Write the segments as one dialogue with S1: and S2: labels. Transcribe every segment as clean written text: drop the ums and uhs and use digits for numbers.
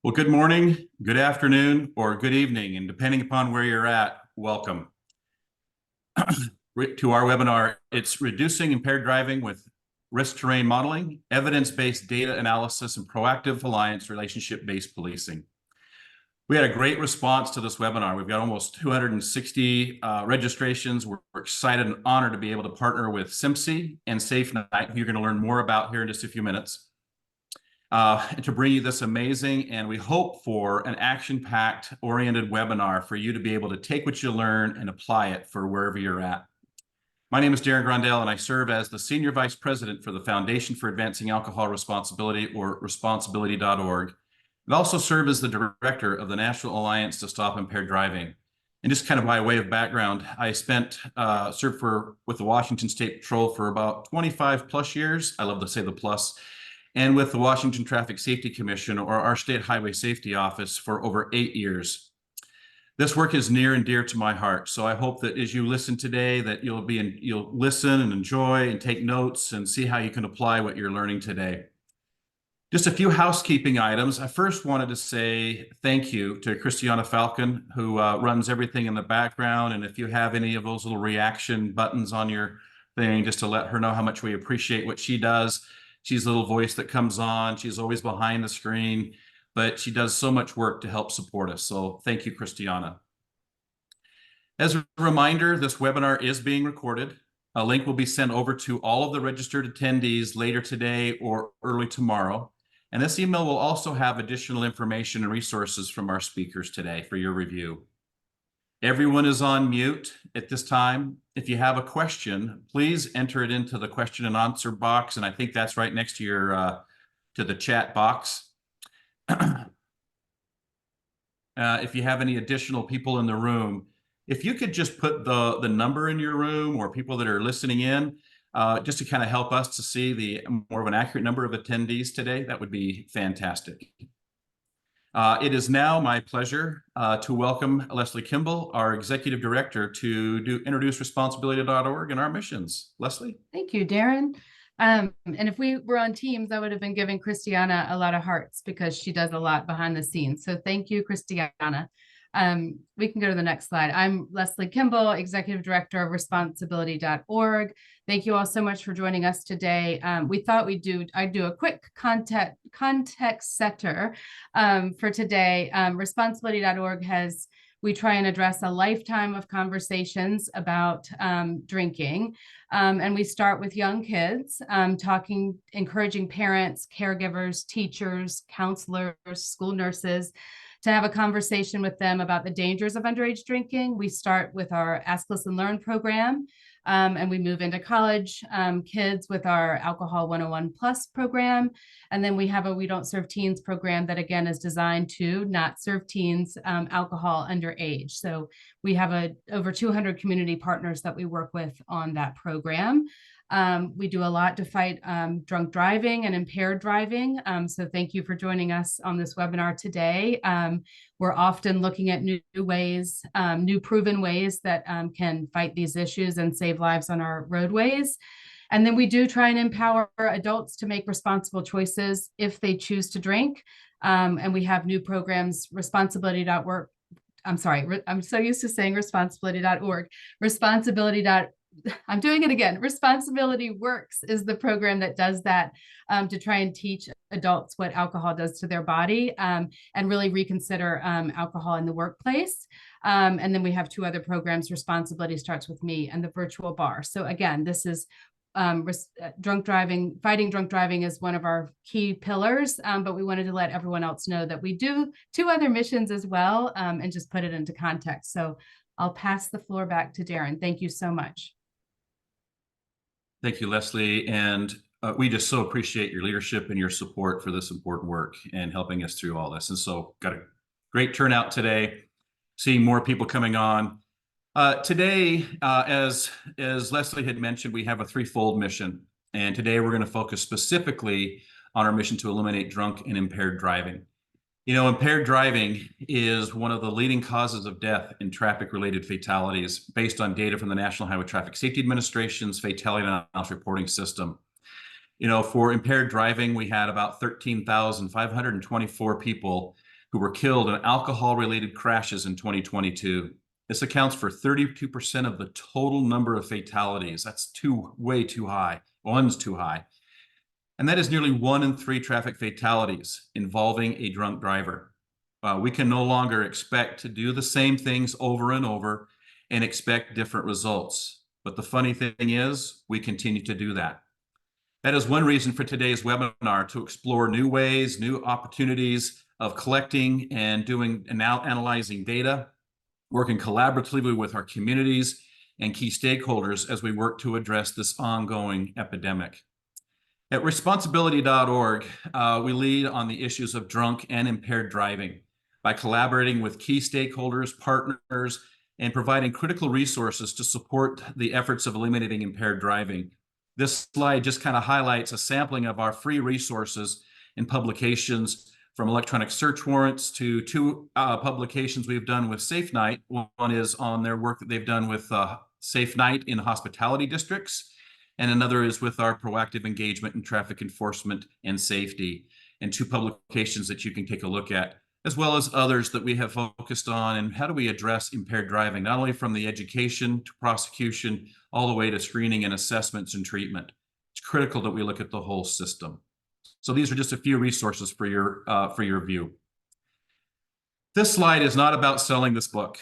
S1: Well, good morning, good afternoon, or good evening, and depending upon where you're at, welcome to our webinar. It's Reducing Impaired Driving with Risk Terrain Modeling, Evidence-Based Data Analysis, and Proactive Alliance Relationship-Based Policing. We had a great response to this webinar. We've got almost 260 registrations. We're excited and honored to be able to partner with SIMC and SafeNight, who you're going to learn more about here in just a few minutes. To bring you this amazing, and we hope for an action-packed oriented webinar for you to be able to take what you learn and apply it for wherever you're at. My name is Darren Grondell, and I serve as the Senior Vice President for the Foundation for Advancing Alcohol Responsibility, or responsibility.org, and also serve as the Director of the National Alliance to Stop Impaired Driving. And just kind of by way of background, I served with the Washington State Patrol for about 25 plus years. I love to say the plus. And with the Washington Traffic Safety Commission, or our State Highway Safety Office, for over 8 years. This work is near and dear to my heart. So I hope that as you listen today, that you'll listen and enjoy and take notes and see how you can apply what you're learning today. Just a few housekeeping items. I first wanted to say thank you to Christiana Falcon, who runs everything in the background. And if you have any of those little reaction buttons on your thing, just to let her know how much we appreciate what she does. She's a little voice that comes on. She's always behind the screen, but she does so much work to help support us. So thank you, Christiana. As a reminder, this webinar is being recorded. A link will be sent over to all of the registered attendees later today or early tomorrow. And this email will also have additional information and resources from our speakers today for your review. Everyone is on mute at this time. If you have a question, please enter it into the question and answer box. And I think that's right next to your to the chat box. If you have any additional people in the room, if you could just put the number in your room or people that are listening in, just to kind of help us to see the more of an accurate number of attendees today, that would be fantastic. It is now my pleasure to welcome Leslie Kimball, our Executive Director, to introduce responsibility.org and our missions. Leslie?
S2: Thank you, Darren. And if we were on Teams, I would have been giving Christiana a lot of hearts because she does a lot behind the scenes. So thank you, Christiana. We can go to the next slide. I'm Leslie Kimball, Executive Director of responsibility.org. Thank you all so much for joining us today. We thought I'd do a quick context setter for today. Responsibility.org we try and address a lifetime of conversations about drinking. And we start with young kids, encouraging parents, caregivers, teachers, counselors, school nurses, to have a conversation with them about the dangers of underage drinking. We start with our Ask, Listen, Learn program, and we move into college kids with our Alcohol 101 Plus program. And then we have a We Don't Serve Teens program that, again, is designed to not serve teens alcohol underage. So we have over 200 community partners that we work with on that program. We do a lot to fight drunk driving and impaired driving. So thank you for joining us on this webinar today. We're often looking at new proven ways that can fight these issues and save lives on our roadways. And then we do try and empower adults to make responsible choices if they choose to drink. And we have new programs, responsibility.org. I'm sorry, I'm so used to saying responsibility.org. I'm doing it again. Responsibility Works is the program that does that to try and teach adults what alcohol does to their body and really reconsider alcohol in the workplace. And then we have two other programs, Responsibility Starts With Me and the Virtual Bar. So again, this is fighting drunk driving is one of our key pillars, but we wanted to let everyone else know that we do two other missions as well and just put it into context. So I'll pass the floor back to Darren. Thank you so much.
S1: Thank you, Leslie. And we just so appreciate your leadership and your support for this important work and helping us through all this. And so got a great turnout today, seeing more people coming on. Today, as Leslie had mentioned, we have a threefold mission. And today we're going to focus specifically on our mission to eliminate drunk and impaired driving. You know, impaired driving is one of the leading causes of death in traffic-related fatalities based on data from the National Highway Traffic Safety Administration's Fatality Analysis Reporting System. You know, for impaired driving, we had about 13,524 people who were killed in alcohol-related crashes in 2022. This accounts for 32% of the total number of fatalities. That's way too high. One's too high. And that is nearly 1 in 3 traffic fatalities involving a drunk driver. We can no longer expect to do the same things over and over and expect different results. But the funny thing is, we continue to do that. That is one reason for today's webinar, to explore new ways, new opportunities of collecting and doing and now analyzing data, working collaboratively with our communities and key stakeholders as we work to address this ongoing epidemic. At responsibility.org, we lead on the issues of drunk and impaired driving by collaborating with key stakeholders, partners, and providing critical resources to support the efforts of eliminating impaired driving. This slide just kind of highlights a sampling of our free resources and publications, from electronic search warrants to 2 publications we've done with Safe Night. One is on their work that they've done with Safe Night in hospitality districts, and another is with our proactive engagement in traffic enforcement and safety, and 2 publications that you can take a look at, as well as others that we have focused on and how do we address impaired driving, not only from the education to prosecution, all the way to screening and assessments and treatment. It's critical that we look at the whole system. So these are just a few resources for your view. This slide is not about selling this book.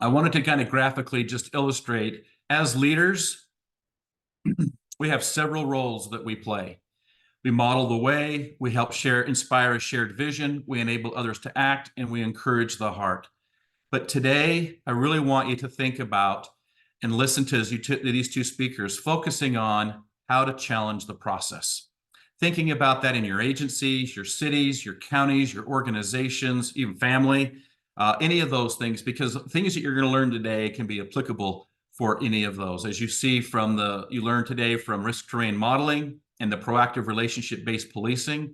S1: I wanted to kind of graphically just illustrate, as leaders, we have several roles that we play. We model the way, we help inspire a shared vision, we enable others to act, and we encourage the heart. But today, I really want you to think about and listen to these 2 speakers, focusing on how to challenge the process. Thinking about that in your agencies, your cities, your counties, your organizations, even family, any of those things, because things that you're going to learn today can be applicable for any of those. As you see you learned today from risk terrain modeling and the proactive relationship-based policing,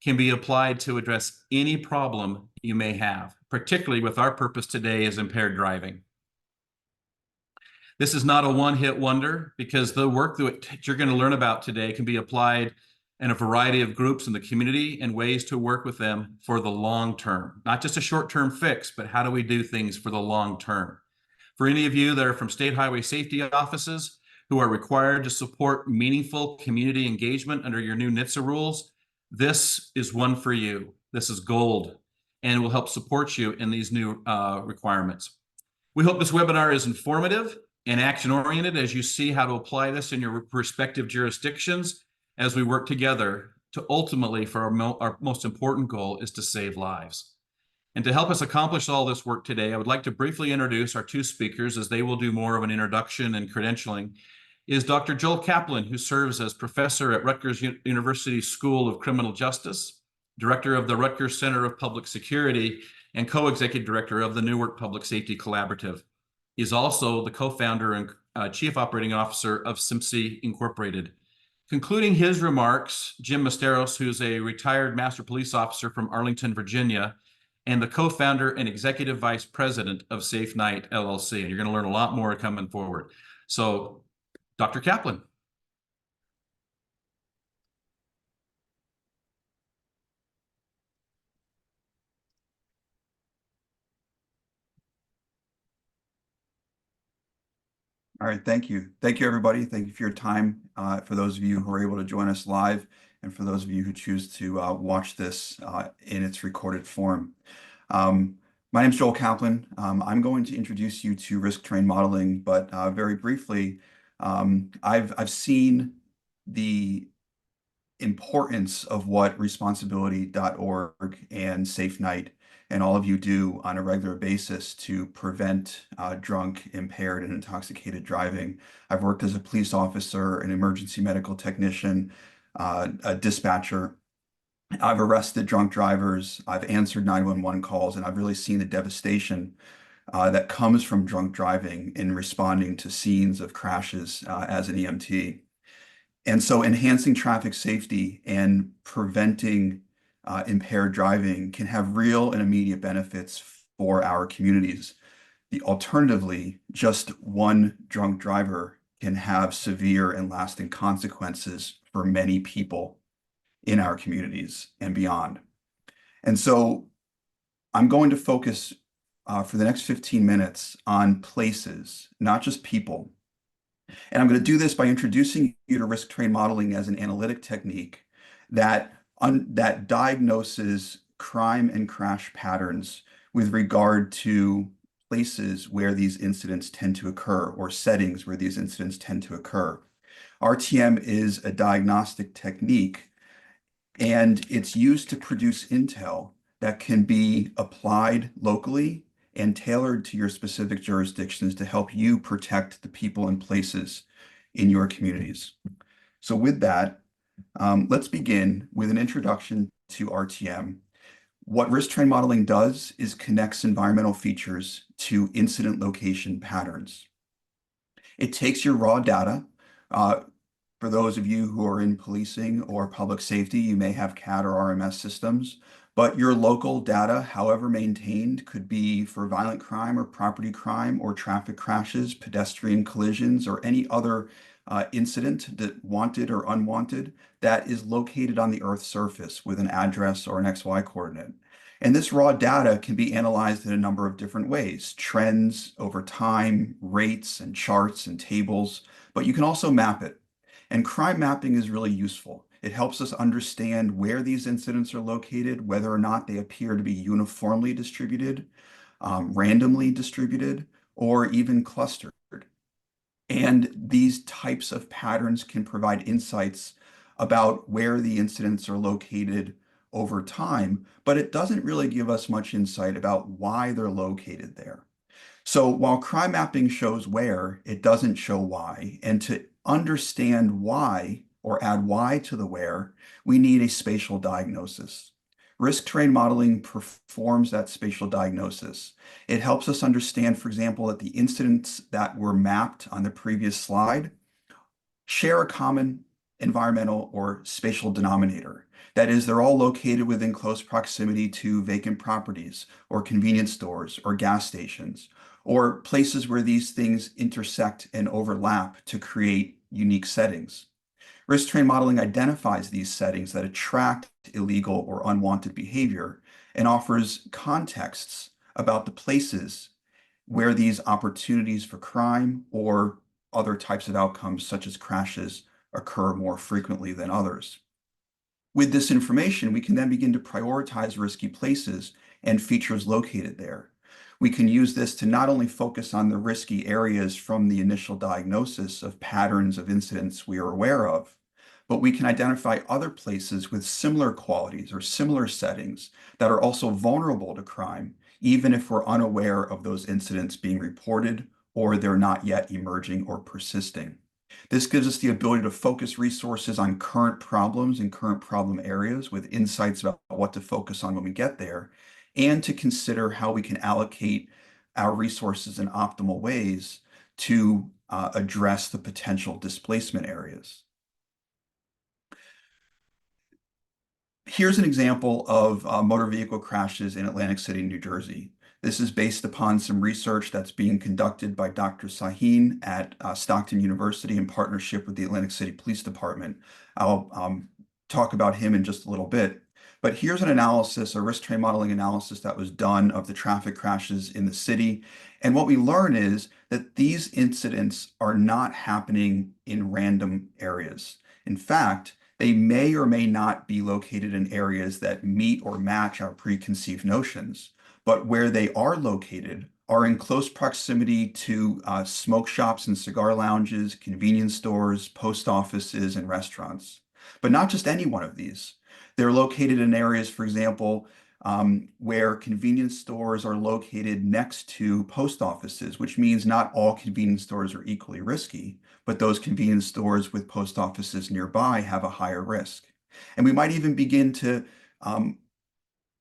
S1: can be applied to address any problem you may have, particularly with our purpose today is impaired driving. This is not a one-hit wonder, because the work that you're going to learn about today can be applied in a variety of groups in the community and ways to work with them for the long term. Not just a short-term fix, but how do we do things for the long term? For any of you that are from state highway safety offices who are required to support meaningful community engagement under your new NHTSA rules, this is one for you. This is gold, and will help support you in these new requirements. We hope this webinar is informative and action-oriented as you see how to apply this in your respective jurisdictions, as we work together to ultimately, for our most important goal, is to save lives. And to help us accomplish all this work today, I would like to briefly introduce our 2 speakers, as they will do more of an introduction and credentialing, is Dr. Joel Kaplan, who serves as professor at Rutgers University School of Criminal Justice, director of the Rutgers Center of Public Security, and co-executive director of the Newark Public Safety Collaborative. He's also the co-founder and chief operating officer of SIMSI Incorporated. Concluding his remarks, Jim Masteros, who's a retired master police officer from Arlington, Virginia, and the co-founder and executive vice president of Safe Night, LLC. And you're going to learn a lot more coming forward. So, Dr. Kaplan.
S3: All right, thank you. Thank you, everybody. Thank you for your time. For those of you who are able to join us live, and for those of you who choose to watch this in its recorded form. My name is Joel Kaplan. I'm going to introduce you to risk terrain modeling, but very briefly, I've seen the importance of what responsibility.org and Safe Night and all of you do on a regular basis to prevent drunk, impaired, and intoxicated driving. I've worked as a police officer, an emergency medical technician, a dispatcher. I've arrested drunk drivers, I've answered 911 calls, and I've really seen the devastation that comes from drunk driving in responding to scenes of crashes as an EMT. And so enhancing traffic safety and preventing impaired driving can have real and immediate benefits for our communities. Alternatively, just one drunk driver can have severe and lasting consequences for many people in our communities and beyond. And so I'm going to focus for the next 15 minutes on places, not just people. And I'm going to do this by introducing you to risk train modeling as an analytic technique that diagnoses crime and crash patterns with regard to places where these incidents tend to occur or settings where these incidents tend to occur. RTM is a diagnostic technique, and it's used to produce intel that can be applied locally and tailored to your specific jurisdictions to help you protect the people and places in your communities. So with that, let's begin with an introduction to RTM. What risk train modeling does is connects environmental features to incident location patterns. It takes your raw data. For those of you who are in policing or public safety, you may have CAD or RMS systems, but your local data, however maintained, could be for violent crime or property crime or traffic crashes, pedestrian collisions, or any other incident that wanted or unwanted that is located on the Earth's surface with an address or an XY coordinate. And this raw data can be analyzed in a number of different ways: trends over time, rates and charts and tables, but you can also map it. And crime mapping is really useful. It helps us understand where these incidents are located, whether or not they appear to be uniformly distributed, randomly distributed, or even clustered. And these types of patterns can provide insights about where the incidents are located over time, but it doesn't really give us much insight about why they're located there. So while crime mapping shows where, it doesn't show why. And to understand why or add why to the where, we need a spatial diagnosis. Risk train modeling performs that spatial diagnosis. It helps us understand, for example, that the incidents that were mapped on the previous slide share a common environmental or spatial denominator. That is, they're all located within close proximity to vacant properties or convenience stores or gas stations, or places where these things intersect and overlap to create unique settings. Risk train modeling identifies these settings that attract illegal or unwanted behavior and offers contexts about the places where these opportunities for crime or other types of outcomes, such as crashes, occur more frequently than others. With this information, we can then begin to prioritize risky places and features located there. We can use this to not only focus on the risky areas from the initial diagnosis of patterns of incidents we are aware of, but we can identify other places with similar qualities or similar settings that are also vulnerable to crime, even if we're unaware of those incidents being reported or they're not yet emerging or persisting. This gives us the ability to focus resources on current problems and current problem areas with insights about what to focus on when we get there, and to consider how we can allocate our resources in optimal ways to address the potential displacement areas. Here's an example of motor vehicle crashes in Atlantic City, New Jersey. This is based upon some research that's being conducted by Dr. Sahin at Stockton University in partnership with the Atlantic City Police Department. I'll talk about him in just a little bit. But here's an analysis, a risk train modeling analysis that was done of the traffic crashes in the city. And what we learn is that these incidents are not happening in random areas. In fact, they may or may not be located in areas that meet or match our preconceived notions, but where they are located are in close proximity to smoke shops and cigar lounges, convenience stores, post offices, and restaurants. But not just any one of these. They're located in areas, for example, where convenience stores are located next to post offices, which means not all convenience stores are equally risky, but those convenience stores with post offices nearby have a higher risk. And we might even begin to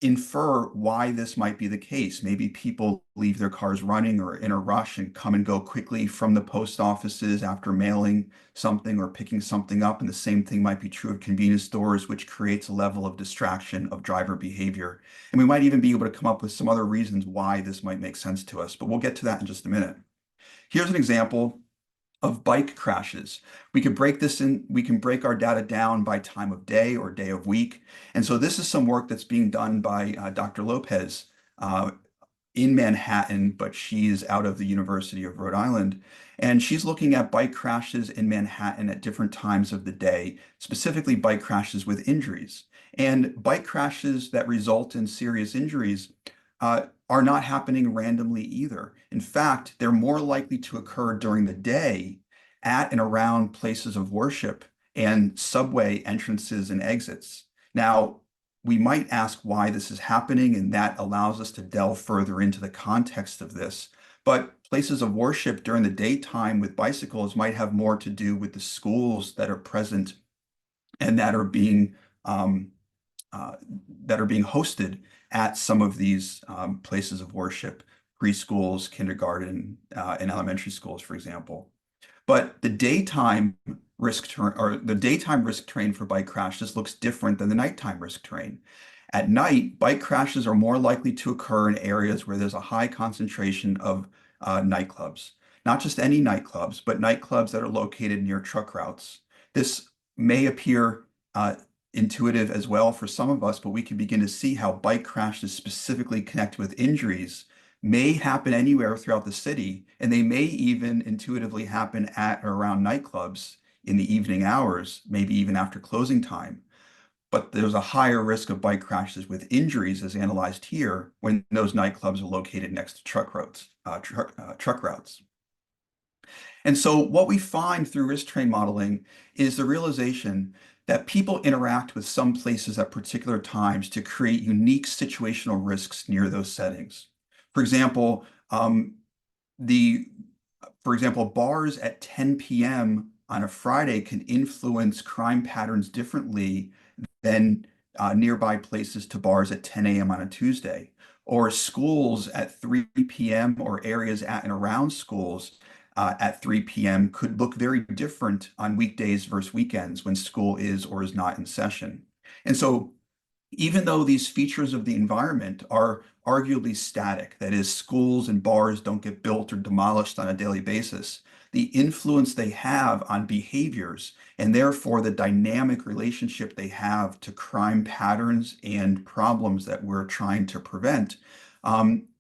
S3: infer why this might be the case. Maybe people leave their cars running or in a rush and come and go quickly from the post offices after mailing something or picking something up. And the same thing might be true of convenience stores, which creates a level of distraction of driver behavior. And we might even be able to come up with some other reasons why this might make sense to us, but we'll get to that in just a minute. Here's an example of bike crashes. We can break our data down by time of day or day of week. And so this is some work that's being done by Dr. Lopez uh, in Manhattan, but she's out of the University of Rhode Island. And she's looking at bike crashes in Manhattan at different times of the day, specifically bike crashes with injuries. And bike crashes that result in serious injuries are not happening randomly either. In fact, they're more likely to occur during the day at and around places of worship and subway entrances and exits. Now, we might ask why this is happening, and that allows us to delve further into the context of this. But places of worship during the daytime with bicycles might have more to do with the schools that are present and um, that are being hosted at some of these places of worship, preschools, kindergarten, and elementary schools, for example. But the daytime risk terrain for bike crashes looks different than the nighttime risk terrain. At night, bike crashes are more likely to occur in areas where there's a high concentration of nightclubs. Not just any nightclubs, but nightclubs that are located near truck routes. This may appear intuitive as well for some of us, but we can begin to see how bike crashes specifically connect with injuries may happen anywhere throughout the city, and they may even intuitively happen at or around nightclubs in the evening hours, maybe even after closing time. But there's a higher risk of bike crashes with injuries, as analyzed here, when those nightclubs are located next to truck routes. And so what we find through risk terrain modeling is the realization that people interact with some places at particular times to create unique situational risks near those settings. For example, bars at 10 p.m. on a Friday can influence crime patterns differently than nearby places to bars at 10 a.m. on a Tuesday. Or schools at 3 p.m. or areas at and around schools at 3 p.m. could look very different on weekdays versus weekends when school is or is not in session. And so even though these features of the environment are arguably static, that is, schools and bars don't get built or demolished on a daily basis, the influence they have on behaviors and therefore the dynamic relationship they have to crime patterns and problems that we're trying to prevent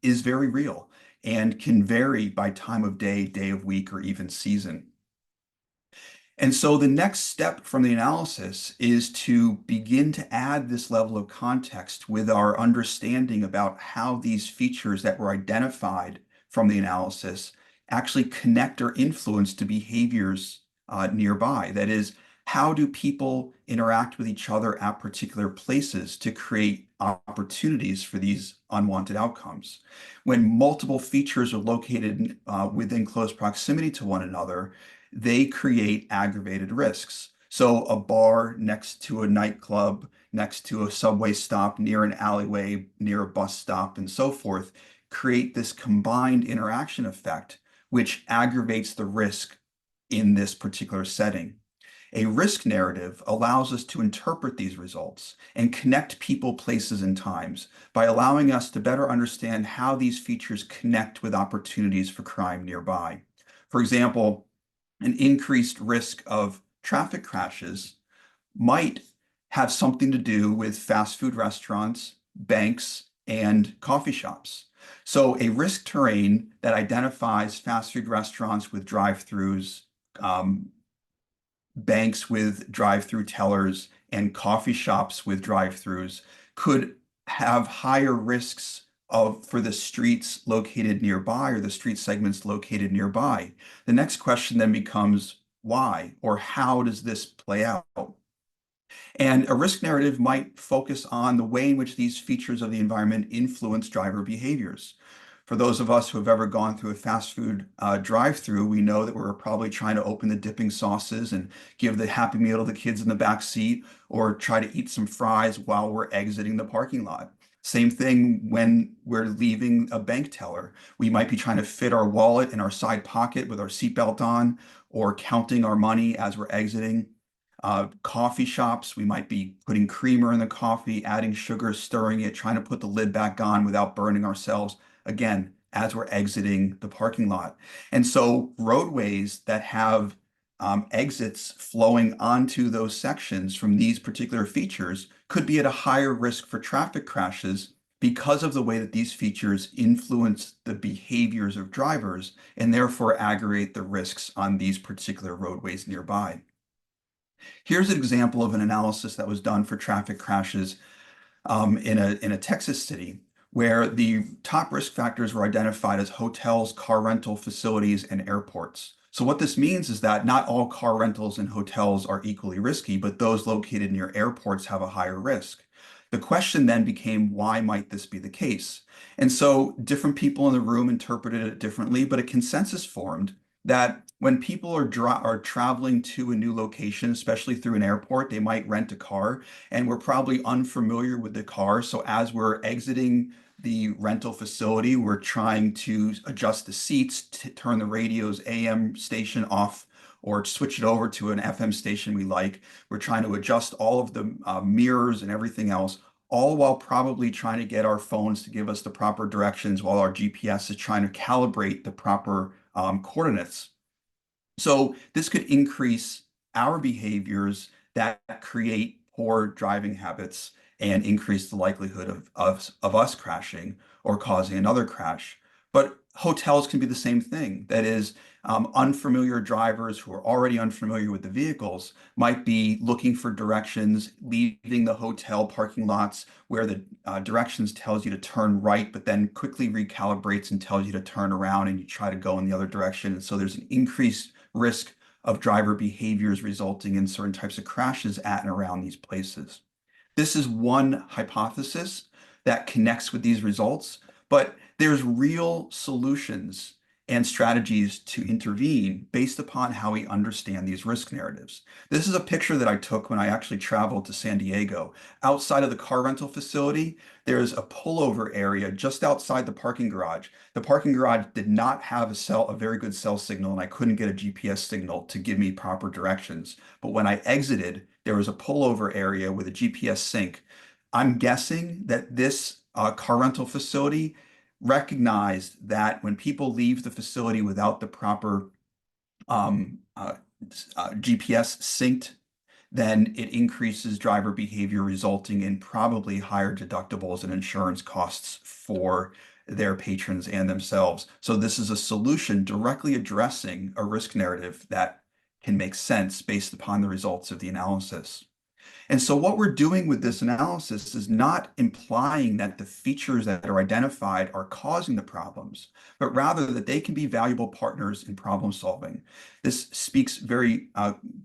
S3: is very real and can vary by time of day, day of week, or even season. And so the next step from the analysis is to begin to add this level of context with our understanding about how these features that were identified from the analysis actually connect or influence to behaviors nearby. That is, how do people interact with each other at particular places to create opportunities for these unwanted outcomes? When multiple features are located within close proximity to one another, they create aggravated risks. So a bar next to a nightclub, next to a subway stop, near an alleyway, near a bus stop, and so forth, create this combined interaction effect, which aggravates the risk in this particular setting. A risk narrative allows us to interpret these results and connect people, places, and times by allowing us to better understand how these features connect with opportunities for crime nearby. For example, an increased risk of traffic crashes might have something to do with fast food restaurants, banks, and coffee shops. So a risk terrain that identifies fast food restaurants with drive-throughs, banks with drive-through tellers, and coffee shops with drive-throughs could have higher risks for the streets located nearby or the street segments located nearby. The next question then becomes why or how does this play out? And a risk narrative might focus on the way in which these features of the environment influence driver behaviors. For those of us who have ever gone through a fast food drive-through, we know that we're probably trying to open the dipping sauces and give the Happy Meal to the kids in the back seat, or try to eat some fries while we're exiting the parking lot. Same thing when we're leaving a bank teller. We might be trying to fit our wallet in our side pocket with our seatbelt on, or counting our money as we're exiting. Coffee shops, we might be putting creamer in the coffee, adding sugar, stirring it, trying to put the lid back on without burning ourselves, again, as we're exiting the parking lot. And so roadways that have exits flowing onto those sections from these particular features could be at a higher risk for traffic crashes because of the way that these features influence the behaviors of drivers and therefore aggravate the risks on these particular roadways nearby. Here's an example of an analysis that was done for traffic crashes in a Texas city, where the top risk factors were identified as hotels, car rental facilities, and airports. So what this means is that not all car rentals and hotels are equally risky, but those located near airports have a higher risk. The question then became, why might this be the case? And so different people in the room interpreted it differently, but a consensus formed that when people are traveling to a new location, especially through an airport, they might rent a car, and we're probably unfamiliar with the car. So as we're exiting the rental facility, we're trying to adjust the seats, to turn the radio's AM station off, or switch it over to an FM station we like. We're trying to adjust all of the mirrors and everything else, all while probably trying to get our phones to give us the proper directions while our GPS is trying to calibrate the proper coordinates. So this could increase our behaviors that create poor driving habits and increase the likelihood of us crashing or causing another crash. But hotels can be the same thing. That is, unfamiliar drivers who are already unfamiliar with the vehicles might be looking for directions, leaving the hotel parking lots where the directions tells you to turn right, but then quickly recalibrates and tells you to turn around, and you try to go in the other direction. And so there's an increased risk of driver behaviors resulting in certain types of crashes at and around these places. This is one hypothesis that connects with these results, but there's real solutions and strategies to intervene based upon how we understand these risk narratives. This is a picture that I took when I actually traveled to San Diego. Outside of the car rental facility, there's a pullover area just outside the parking garage. The parking garage did not have a very good cell signal, and I couldn't get a GPS signal to give me proper directions. But when I exited, there was a pullover area with a GPS sync. I'm guessing that this car rental facility recognized that when people leave the facility without the proper GPS synced, then it increases driver behavior, resulting in probably higher deductibles and insurance costs for their patrons and themselves. So this is a solution directly addressing a risk narrative that can make sense based upon the results of the analysis. And so what we're doing with this analysis is not implying that the features that are identified are causing the problems, but rather that they can be valuable partners in problem solving. This speaks very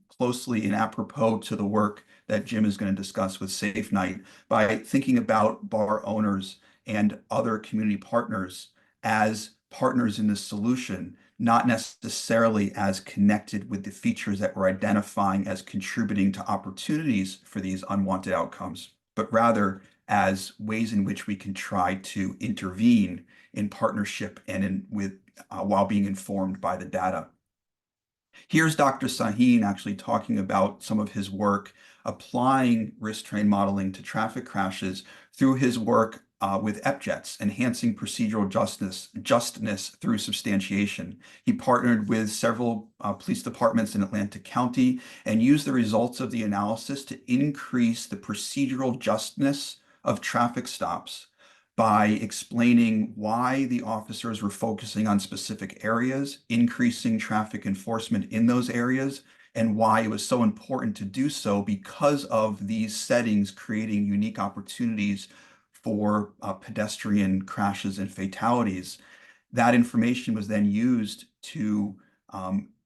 S3: closely and apropos to the work that Jim is going to discuss with Safe Night by thinking about bar owners and other community partners as partners in this solution, not necessarily as connected with the features that we're identifying as contributing to opportunities for these unwanted outcomes, but rather as ways in which we can try to intervene in partnership and while being informed by the data. Here's Dr. Sahin actually talking about some of his work applying risk train modeling to traffic crashes through his work with EPJETs, enhancing procedural justness through substantiation. He partnered with several police departments in Atlantic County and used the results of the analysis to increase the procedural justness of traffic stops by explaining why the officers were focusing on specific areas, increasing traffic enforcement in those areas, and why it was so important to do so because of these settings creating unique opportunities for pedestrian crashes and fatalities. That information was then used to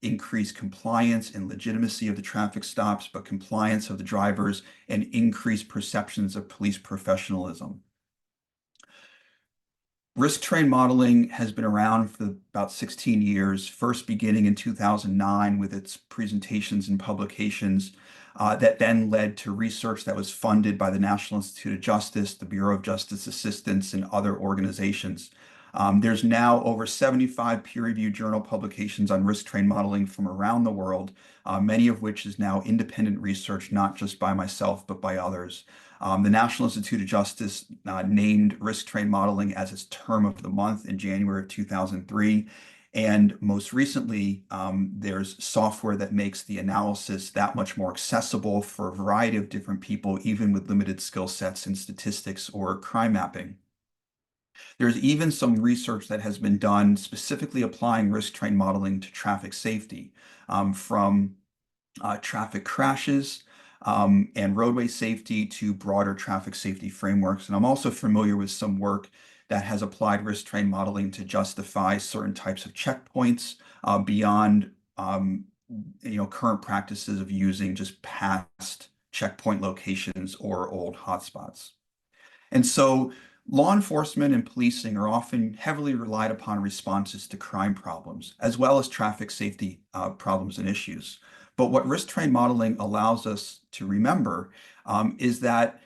S3: increase compliance and legitimacy of the traffic stops, but compliance of the drivers and increase perceptions of police professionalism. Risk train modeling has been around for about 16 years, first beginning in 2009 with its presentations and publications that then led to research that was funded by the National Institute of Justice, the Bureau of Justice Assistance, and other organizations. There's now over 75 peer-reviewed journal publications on risk train modeling from around the world, many of which is now independent research, not just by myself, but by others. The National Institute of Justice named risk train modeling as its term of the month in January of 2003. And most recently, there's software that makes the analysis that much more accessible for a variety of different people, even with limited skill sets in statistics or crime mapping. There's even some research that has been done specifically applying risk train modeling to traffic safety, from traffic crashes and roadway safety to broader traffic safety frameworks. And I'm also familiar with some work that has applied risk train modeling to justify certain types of checkpoints beyond current practices of using just past checkpoint locations or old hotspots. And so law enforcement and policing are often heavily relied upon responses to crime problems, as well as traffic safety problems and issues. But what risk train modeling allows us to remember is that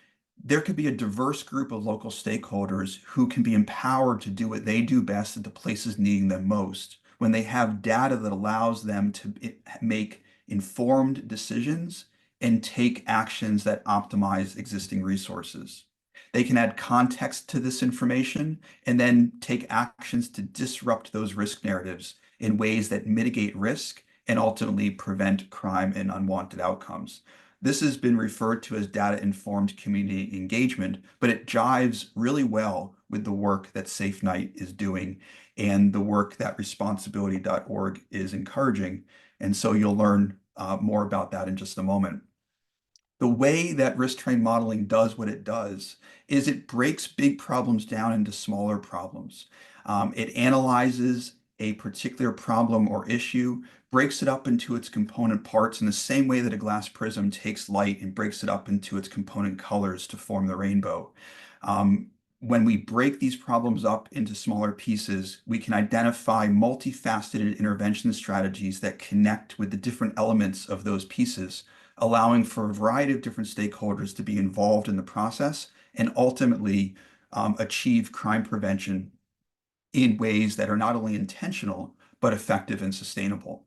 S3: there could be a diverse group of local stakeholders who can be empowered to do what they do best at the places needing them most when they have data that allows them to make informed decisions and take actions that optimize existing resources. They can add context to this information and then take actions to disrupt those risk narratives in ways that mitigate risk and ultimately prevent crime and unwanted outcomes. This has been referred to as data-informed community engagement, but it jives really well with the work that Safe Night is doing and the work that responsibility.org is encouraging. And so you'll learn more about that in just a moment. The way that risk train modeling does what it does is it breaks big problems down into smaller problems. It analyzes a particular problem or issue, breaks it up into its component parts in the same way that a glass prism takes light and breaks it up into its component colors to form the rainbow. When we break these problems up into smaller pieces, we can identify multifaceted intervention strategies that connect with the different elements of those pieces, allowing for a variety of different stakeholders to be involved in the process and ultimately achieve crime prevention in ways that are not only intentional, but effective and sustainable.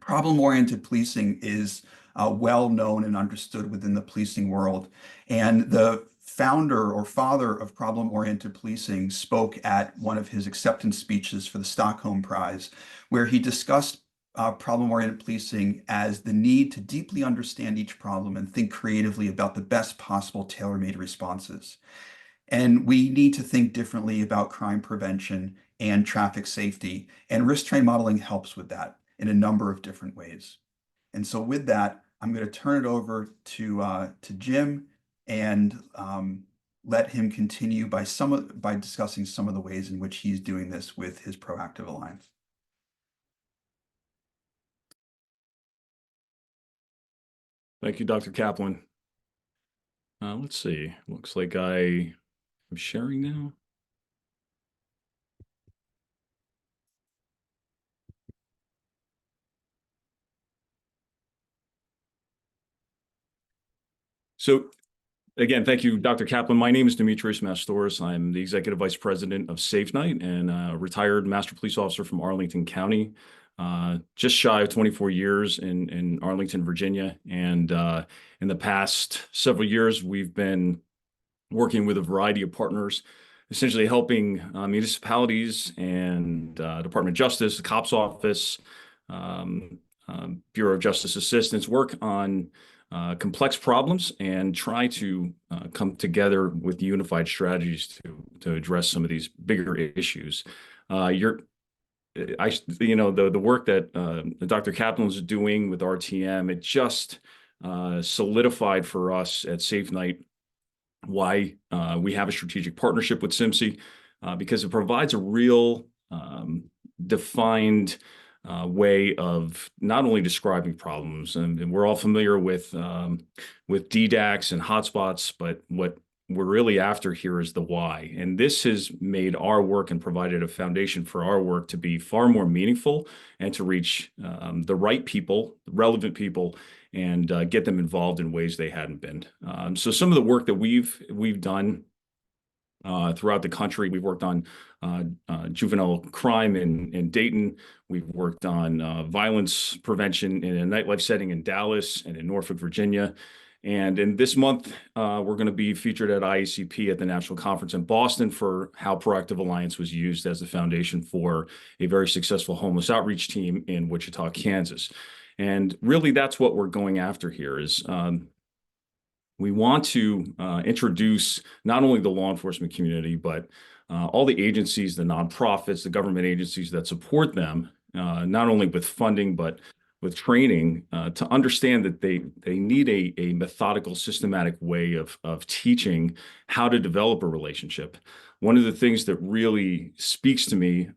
S3: Problem-oriented policing is well known and understood within the policing world. And the founder or father of problem-oriented policing spoke at one of his acceptance speeches for the Stockholm Prize, where he discussed problem-oriented policing as the need to deeply understand each problem and think creatively about the best possible tailor-made responses. And we need to think differently about crime prevention and traffic safety, and risk train modeling helps with that in a number of different ways. And so with that, I'm going to turn it over to Jim and let him continue by discussing some of the ways in which he's doing this with his Proactive Alliance.
S4: Thank you, Dr. Kaplan. Let's see. Looks like I am sharing now. So again, thank you, Dr. Kaplan. My name is Demetrius Mastoris. I'm the Executive Vice President of Safe Night and a retired Master Police Officer from Arlington County. Just shy of 24 years in Arlington, Virginia. And in the past several years, we've been working with a variety of partners, essentially helping municipalities and Department of Justice, the COPS Office, Bureau of Justice Assistance work on complex problems and try to come together with unified strategies to address some of these bigger issues. The work that Dr. Kaplan is doing with RTM, it just solidified for us at Safe Night why we have a strategic partnership with CIMSI, because it provides a real defined way of not only describing problems, and we're all familiar with DDAX and hotspots, but what we're really after here is the why. And this has made our work and provided a foundation for our work to be far more meaningful and to reach the right people, relevant people, and get them involved in ways they hadn't been. So some of the work that we've done throughout the country, we've worked on juvenile crime in Dayton. We've worked on violence prevention in a nightlife setting in Dallas and in Norfolk, Virginia. And in this month, we're going to be featured at IACP at the National Conference in Boston for how Proactive Alliance was used as the foundation for a very successful homeless outreach team in Wichita, Kansas. And really, that's what we're going after here is we want to introduce not only the law enforcement community, but all the agencies, the nonprofits, the government agencies that support them, not only with funding, but with training, to understand that they need a methodical, systematic way of teaching how to develop a relationship. One of the things that really speaks to me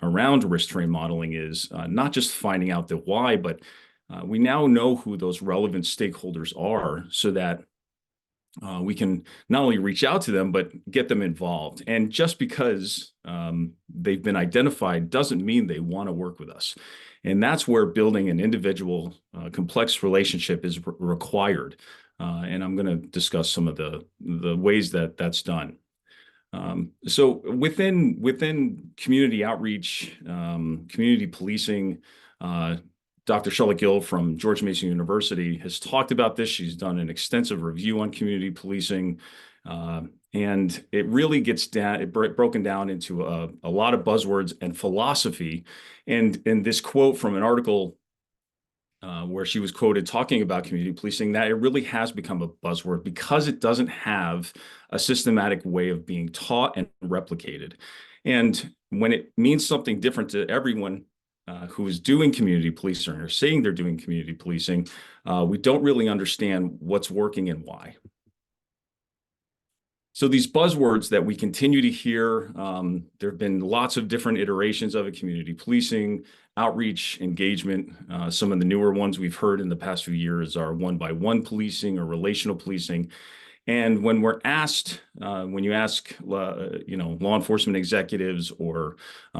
S4: around risk terrain modeling is not just finding out the why, but we now know who those relevant stakeholders are, so that we can not only reach out to them, but get them involved. And just because they've been identified doesn't mean they want to work with us. And that's where building an individual, complex relationship is required. And I'm going to discuss some of the ways that that's done. So within community outreach, community policing, Dr. Charlotte Gill from George Mason University has talked about this. She's done an extensive review on community policing, and it really gets broken down into a lot of buzzwords and philosophy. And this quote from an article where she was quoted talking about community policing, that it really has become a buzzword because it doesn't have a systematic way of being taught and replicated. And when it means something different to everyone who is doing community policing or saying they're doing community policing, we don't really understand what's working and why. So these buzzwords that we continue to hear, there have been lots of different iterations of it: community policing, outreach, engagement. Some of the newer ones we've heard in the past few years are one-by-one policing or relational policing. And when we're asked, when you ask, law enforcement executives or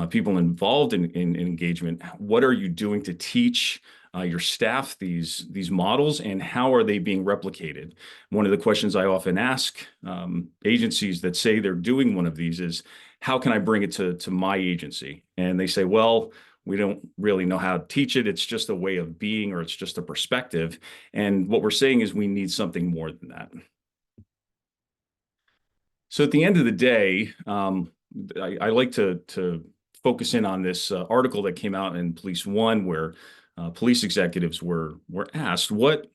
S4: people involved in engagement, what are you doing to teach your staff these models, and how are they being replicated? One of the questions I often ask agencies that say they're doing one of these is, how can I bring it to my agency? And they say, well, we don't really know how to teach it. It's just a way of being, or it's just a perspective. And what we're saying is we need something more than that. So at the end of the day, I like to focus in on this article that came out in Police One, where police executives were asked, what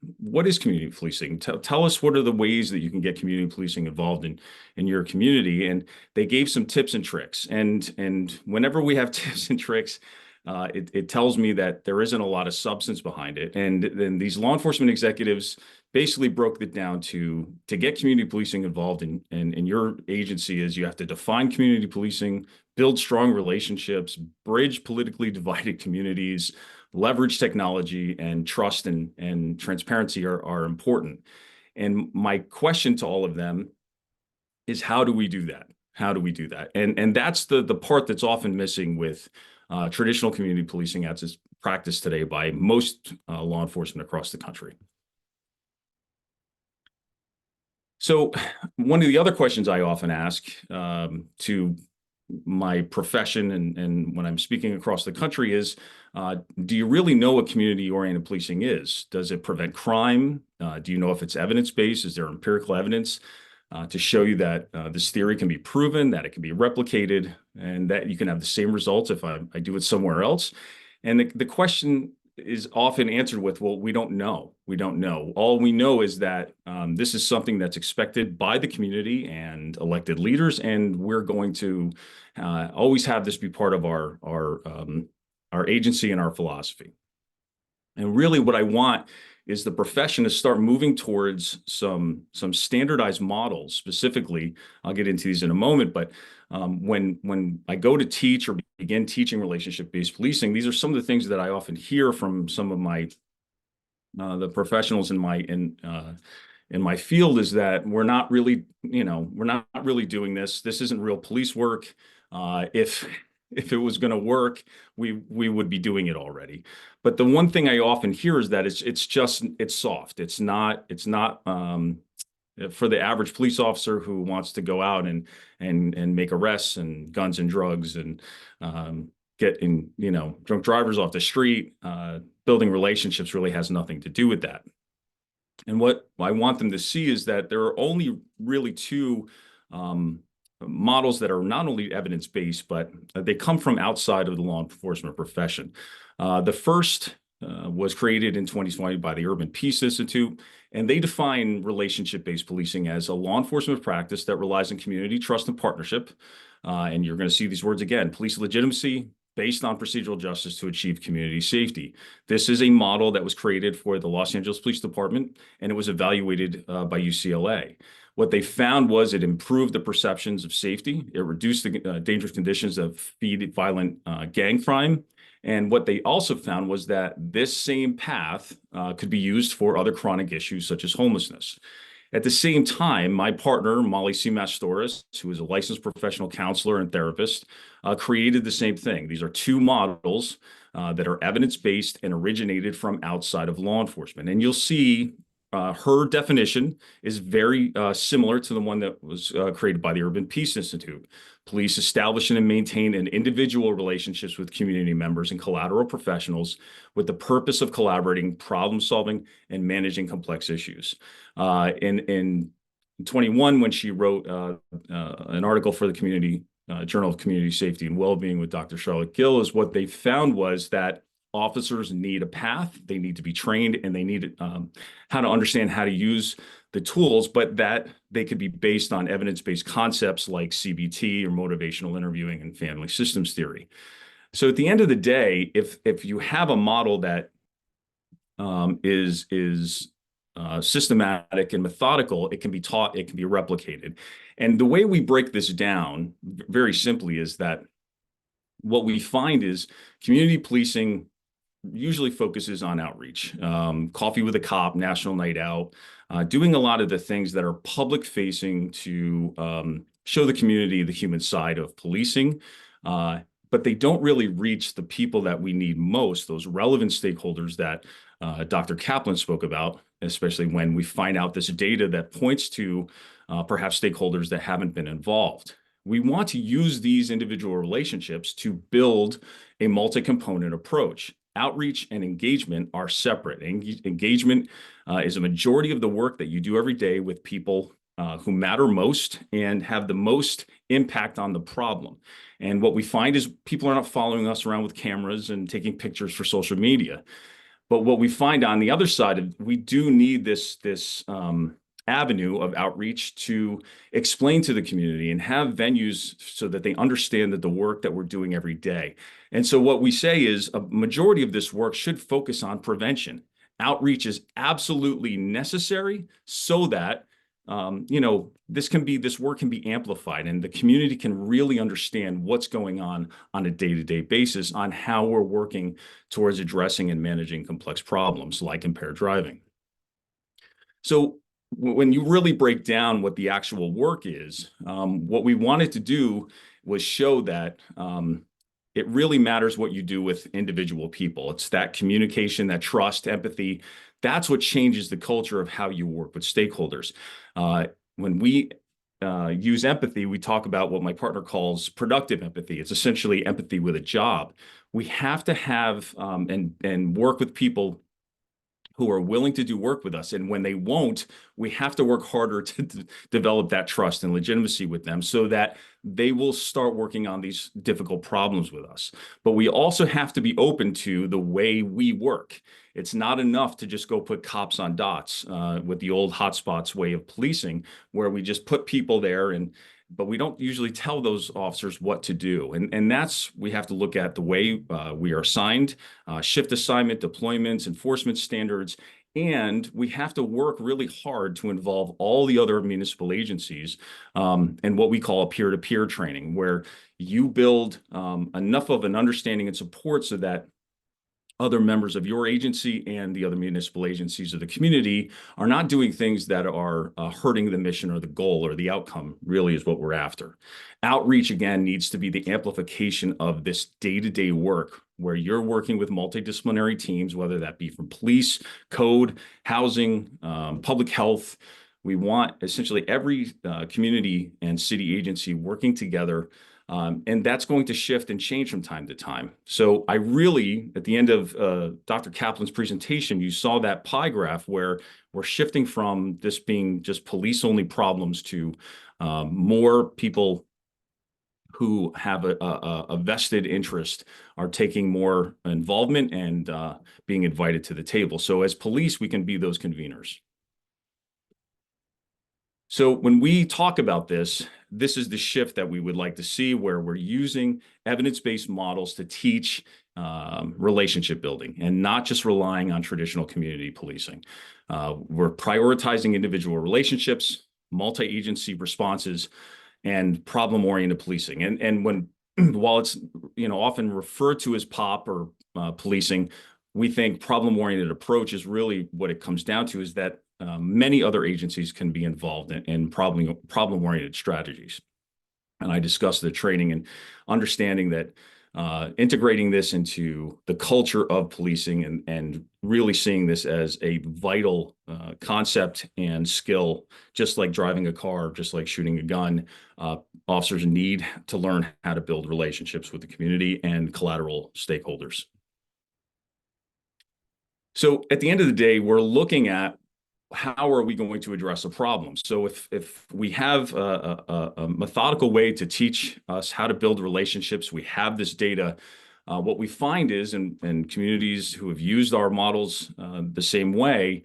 S4: is community policing? Tell us, what are the ways that you can get community policing involved in your community? And they gave some tips and tricks. And whenever we have tips and tricks, it tells me that there isn't a lot of substance behind it. And then these law enforcement executives basically broke it down to get community policing involved in your agency is you have to define community policing, build strong relationships, bridge politically divided communities, leverage technology, and trust and transparency are important. And my question to all of them is, how do we do that? How do we do that? And that's the part that's often missing with traditional community policing as it's practiced today by most law enforcement across the country. So one of the other questions I often ask to my profession and when I'm speaking across the country is, do you really know what community-oriented policing is? Does it prevent crime? Do you know if it's evidence-based? Is there empirical evidence to show you that this theory can be proven, that it can be replicated, and that you can have the same results if I do it somewhere else? And the question is often answered with, well, we don't know. We don't know. All we know is that this is something that's expected by the community and elected leaders, and we're going to always have this be part of our agency and our philosophy. And really what I want is the profession to start moving towards some standardized models. Specifically, I'll get into these in a moment, but when I go to teach or begin teaching relationship-based policing, these are some of the things that I often hear from some of my the professionals in my field, is that we're not really doing this. This isn't real police work. If it was going to work, we would be doing it already. But the one thing I often hear is that it's soft. It's not for the average police officer who wants to go out and make arrests and guns and drugs and getting drunk drivers off the street. Building relationships really has nothing to do with that. And what I want them to see is that there are only really two models that are not only evidence-based, but they come from outside of the law enforcement profession. The first was created in 2020 by the Urban Peace Institute, and they define relationship-based policing as a law enforcement practice that relies on community trust and partnership And you're going to see these words again: police legitimacy based on procedural justice to achieve community safety. This is a model that was created for the Los Angeles Police Department, and it was evaluated by UCLA. What they found was it improved the perceptions of safety. It reduced the dangerous conditions that feed violent gang crime. And what they also found was that this same path could be used for other chronic issues such as homelessness. At the same time, my partner, Molly C. Mastoris, who is a licensed professional counselor and therapist, created the same thing. These are two models that are evidence-based and originated from outside of law enforcement. And you'll see her definition is very similar to the one that was created by the Urban Peace Institute. Police establish and maintain an individual relationships with community members and collateral professionals with the purpose of collaborating, problem solving, and managing complex issues. In 21, when she wrote an article for the community Journal of Community Safety and Wellbeing with Dr. Charlotte Gill, is what they found was that officers need a path, they need to be trained, and they need how to understand how to use the tools, but that they could be based on evidence-based concepts like CBT or motivational interviewing and family systems theory. So at the end of the day, if you have a model that is systematic and methodical, it can be taught, it can be replicated. And the way we break this down very simply is that what we find is community policing usually focuses on outreach, coffee with a cop, national night out, doing a lot of the things that are public facing to show the community the human side of policing. But they don't really reach the people that we need most, those relevant stakeholders that Dr. Kaplan spoke about, especially when we find out this data that points to perhaps stakeholders that haven't been involved. We want to use these individual relationships to build a multi-component approach. Outreach and engagement are separate. Engagement is a majority of the work that you do every day with people who matter most and have the most impact on the problem. And what we find is people are not following us around with cameras and taking pictures for social media. But what we find on the other side, we do need this avenue of outreach to explain to the community and have venues so that they understand that the work that we're doing every day. And so what we say is a majority of this work should focus on prevention. Outreach is absolutely necessary so that this work can be amplified and the community can really understand what's going on a day-to-day basis on how we're working towards addressing and managing complex problems like impaired driving. So when you really break down what the actual work is, what we wanted to do was show that it really matters what you do with individual people. It's that communication, that trust, empathy. That's what changes the culture of how you work with stakeholders. When we use empathy, we talk about what my partner calls productive empathy. It's essentially empathy with a job. We have to have and work with people who are willing to do work with us. And when they won't, we have to work harder to develop that trust and legitimacy with them so that they will start working on these difficult problems with us. But we also have to be open to the way we work. It's not enough to just go put cops on dots with the old hotspots way of policing, where we just put people there but we don't usually tell those officers what to do. And that's, we have to look at the way we are assigned, shift assignment, deployments, enforcement standards, and we have to work really hard to involve all the other municipal agencies and what we call a peer-to-peer training, where you build enough of an understanding and support so that other members of your agency and the other municipal agencies of the community are not doing things that are hurting the mission or the goal or the outcome, really is what we're after. Outreach, again, needs to be the amplification of this day-to-day work where you're working with multidisciplinary teams, whether that be from police, code, housing, public health. We want essentially every community and city agency working together. And that's going to shift and change from time to time. So I really, at the end of Dr. Kaplan's presentation, you saw that pie graph where we're shifting from this being just police-only problems to more people who have a vested interest are taking more involvement and being invited to the table. So as police, we can be those conveners. So when we talk about this, this is the shift that we would like to see, where we're using evidence-based models to teach relationship building and not just relying on traditional community policing. We're prioritizing individual relationships, multi-agency responses, and problem-oriented policing. And when while it's often referred to as POP or policing, we think problem-oriented approach is really what it comes down to, is that many other agencies can be involved in problem-oriented strategies. And I discussed the training and understanding that integrating this into the culture of policing and really seeing this as a vital concept and skill, just like driving a car, just like shooting a gun. Officers need to learn how to build relationships with the community and collateral stakeholders. So at the end of the day, we're looking at how are we going to address a problem? So if we have a methodical way to teach us how to build relationships, we have this data. What we find is, in communities who have used our models the same way,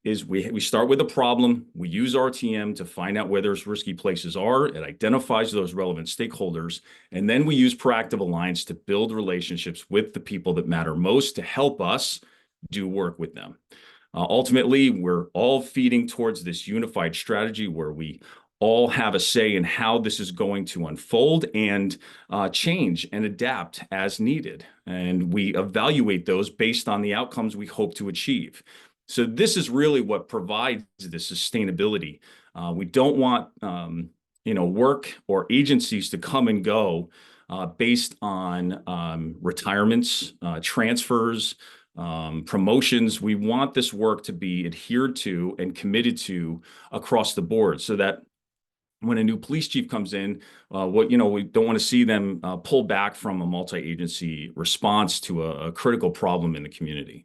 S4: is we start with a problem, we use RTM to find out where those risky places are, it identifies those relevant stakeholders, and then we use proactive alliance to build relationships with the people that matter most to help us do work with them. Ultimately, we're all feeding towards this unified strategy where we all have a say in how this is going to unfold and change and adapt as needed. And we evaluate those based on the outcomes we hope to achieve. So this is really what provides the sustainability. We don't want work or agencies to come and go based on retirements, transfers, promotions. We want this work to be adhered to and committed to across the board, so that when a new police chief comes in, we don't want to see them pull back from a multi-agency response to a critical problem in the community.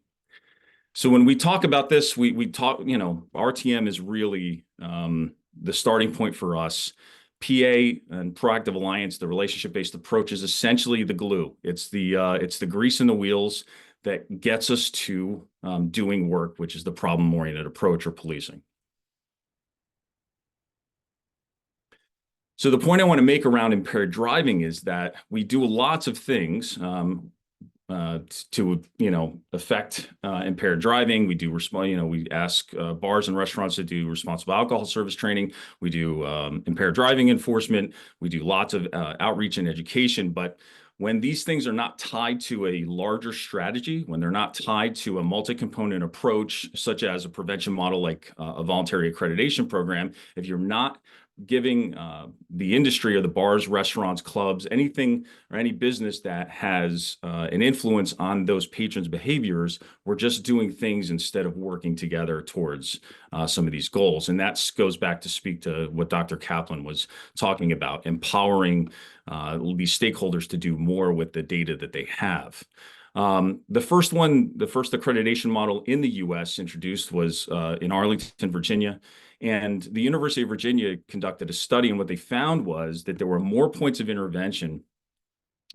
S4: So when we talk about this, we talk, RTM is really the starting point for us. PA and proactive alliance, the relationship-based approach, is essentially the glue. It's the grease in the wheels that gets us to doing work, which is the problem-oriented approach or policing. So the point I want to make around impaired driving is that we do lots of things to affect impaired driving. We do we ask bars and restaurants to do responsible alcohol service training. We do impaired driving enforcement. We do lots of outreach and education. But when these things are not tied to a larger strategy, when they're not tied to a multi-component approach, such as a prevention model like a voluntary accreditation program, if you're not giving the industry or the bars, restaurants, clubs, anything or any business that has an influence on those patrons' behaviors, we're just doing things instead of working together towards some of these goals. And that goes back to speak to what Dr. Kaplan was talking about, empowering these stakeholders to do more with the data that they have. The first accreditation model in the U.S. introduced was in Arlington, Virginia. And the University of Virginia conducted a study, and what they found was that there were more points of intervention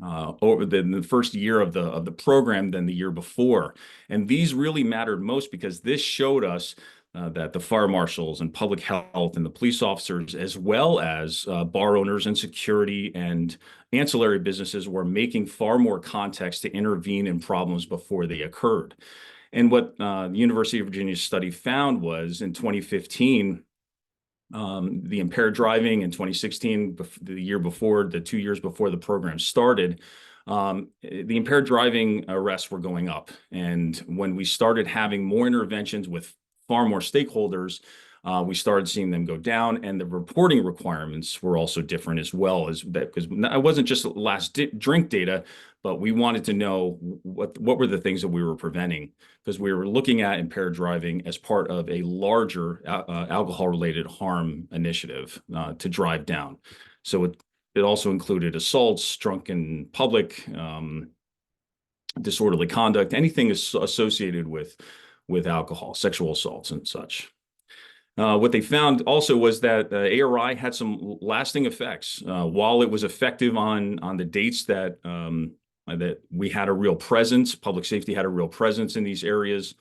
S4: over the first year of the program than the year before. And these really mattered most because this showed us that the fire marshals and public health and the police officers, as well as bar owners and security and ancillary businesses, were making far more contacts to intervene in problems before they occurred. And what the University of Virginia study found was in 2015, the impaired driving, in 2016, the year before, the 2 years before the program started, the impaired driving arrests were going up. And when we started having more interventions with far more stakeholders, we started seeing them go down, and the reporting requirements were also different as well, as that, because it wasn't just last drink data, but we wanted to know what were the things that we were preventing, because we were looking at impaired driving as part of a larger alcohol-related harm initiative to drive down. So it also included assaults, drunken public, disorderly conduct, anything associated with alcohol, sexual assaults and such. What they found also was that ARI had some lasting effects. While it was effective on the dates that we had a real presence, public safety had a real presence in these areas,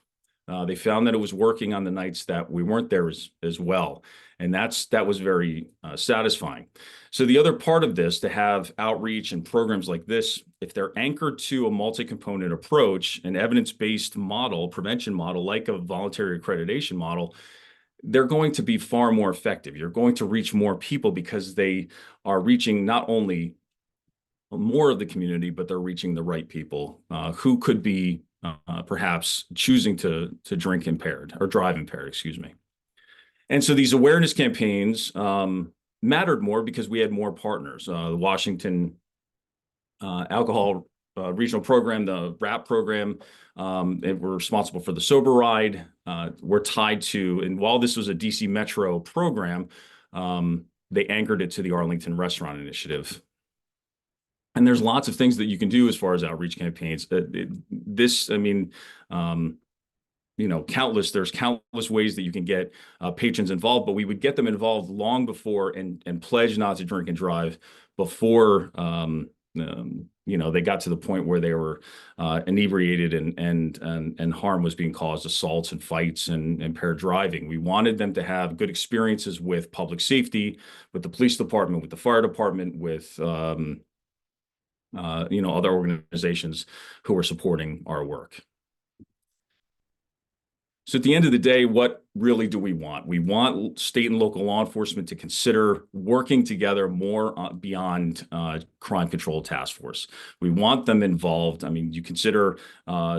S4: They found that it was working on the nights that we weren't there as well. And that was very satisfying. So the other part of this, to have outreach and programs like this, if they're anchored to a multi-component approach, an evidence-based model, prevention model, like a voluntary accreditation model, they're going to be far more effective. You're going to reach more people because they are reaching not only more of the community, but they're reaching the right people who could be perhaps choosing to drink impaired or drive impaired, excuse me. And so these awareness campaigns mattered more because we had more partners. The Washington Alcohol Regional Program, the RAP program, they were responsible for the Sober Ride. We're tied to, and while this was a DC Metro program, they anchored it to the Arlington Restaurant Initiative. And there's lots of things that you can do as far as outreach campaigns. There's countless ways that you can get patrons involved, but we would get them involved long before and pledge not to drink and drive before they got to the point where they were inebriated and harm was being caused, assaults and fights and impaired driving. We wanted them to have good experiences with public safety, with the police department, with the fire department, with other organizations who are supporting our work. So at the end of the day, what really do we want? We want state and local law enforcement to consider working together more beyond crime control task force. We want them involved. I mean, you consider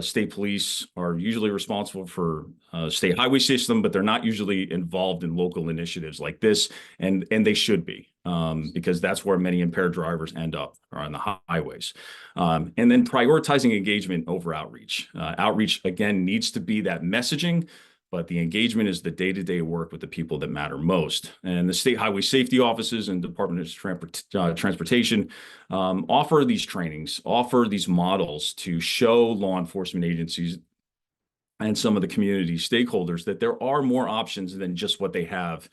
S4: state police are usually responsible for state highway system, but they're not usually involved in local initiatives like this, and they should be. Because that's where many impaired drivers end up, are on the highways. And then prioritizing engagement over outreach. Outreach, again, needs to be that messaging, but the engagement is the day-to-day work with the people that matter most. And the state highway safety offices and Department of Transportation offer these trainings, offer these models to show law enforcement agencies and some of the community stakeholders that there are more options than just what they have.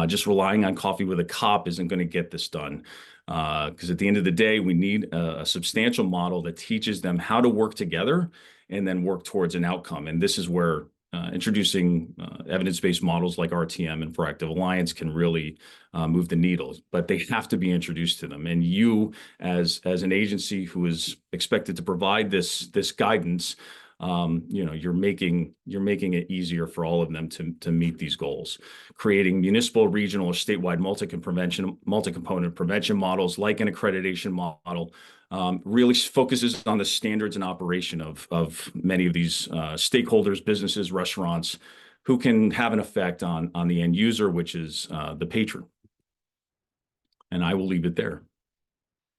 S4: Just relying on coffee with a cop isn't going to get this done. Because at the end of the day, we need a substantial model that teaches them how to work together and then work towards an outcome. And this is where introducing evidence-based models like RTM and Proactive Alliance can really move the needle, but they have to be introduced to them. And you, as an agency who is expected to provide this guidance, you're making it easier for all of them to meet these goals. Creating municipal, regional, or statewide multi-component prevention models like an accreditation model really focuses on the standards and operation of many of these stakeholders, businesses, restaurants, who can have an effect on the end user, which is the patron. And I will leave it there.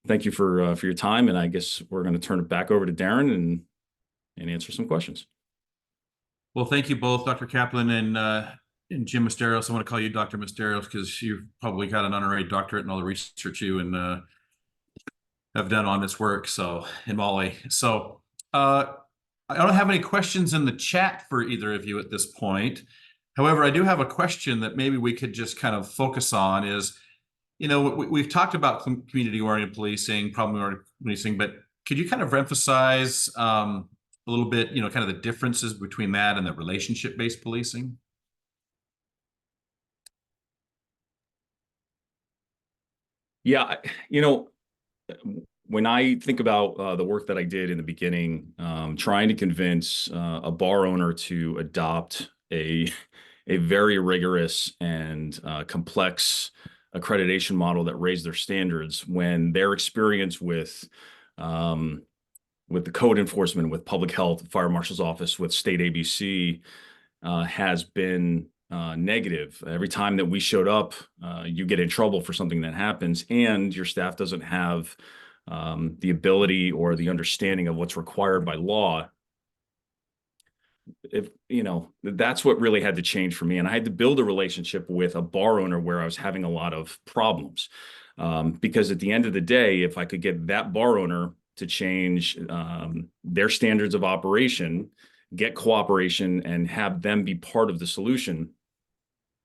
S4: Thank you for your time, and I guess we're going to turn it back over to Darren and answer some questions.
S1: Well, thank you both, Dr. Kaplan and Jim Misteros. I want to call you Dr. Misteros because you've probably got an honorary doctorate in all the research you and have done on this work. So in Molly. So I don't have any questions in the chat for either of you at this point. However, I do have a question that maybe we could just kind of focus on is, we've talked about community-oriented policing, problem-oriented policing, but could you kind of emphasize a little bit, kind of the differences between that and the relationship-based policing?
S4: Yeah, when I think about the work that I did in the beginning, trying to convince a bar owner to adopt a very rigorous and complex accreditation model that raised their standards, when their experience with the code enforcement, with public health, fire marshal's office, with state ABC has been negative. Every time that we showed up, you get in trouble for something that happens, and your staff doesn't have the ability or the understanding of what's required by law. That's what really had to change for me. And I had to build a relationship with a bar owner where I was having a lot of problems. Because at the end of the day, if I could get that bar owner to change their standards of operation, get cooperation, and have them be part of the solution,